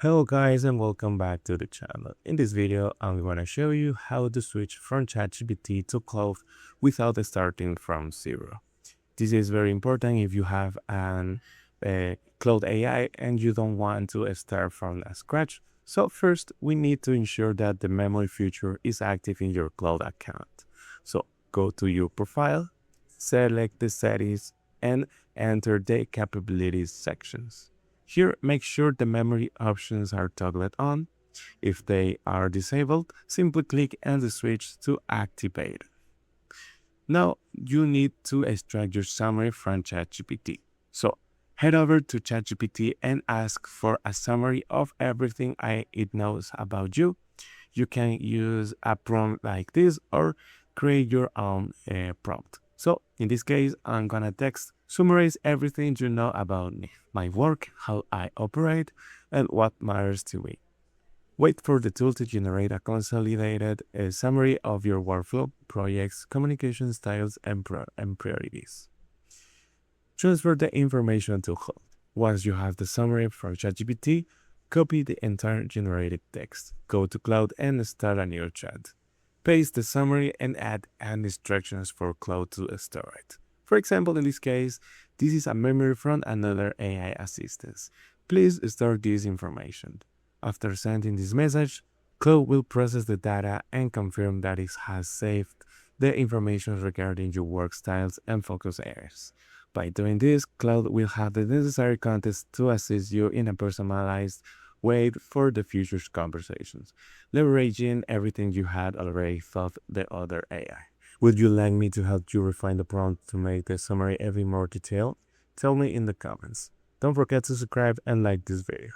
Hello guys and welcome back to the channel. In this video, I'm going to show you how to switch from ChatGPT to Claude without starting from zero. This is very important if you have an Claude AI and you don't want to start from scratch. So first, we need to ensure that the memory feature is active in your Claude account. So go to your profile, select the settings, and enter the capabilities sections. Here, make sure the memory options are toggled on. If they are disabled, simply click and the switch to activate. Now, you need to extract your summary from ChatGPT. So, head over to ChatGPT and ask for a summary of everything it knows about you. You can use a prompt like this or create your own prompt. So in this case, I'm gonna text, summarize everything you know about me, my work, how I operate, and what matters to me. Wait for the tool to generate a consolidated summary of your workflow, projects, communication styles, and priorities. Transfer the information to Claude. Once you have the summary from ChatGPT, copy the entire generated text. Go to Claude and start a new chat. Paste the summary and add instructions for Claude to store it. For example, in this case, this is a memory from another AI assistant. Please store this information. After sending this message, Claude will process the data and confirm that it has saved the information regarding your work styles and focus areas. By doing this, Claude will have the necessary context to assist you in a personalized way for the future conversations, leveraging everything you had already thought the other AI. Would you like me to help you refine the prompt to make the summary even more detailed? Tell me in the comments. Don't forget to subscribe and like this video.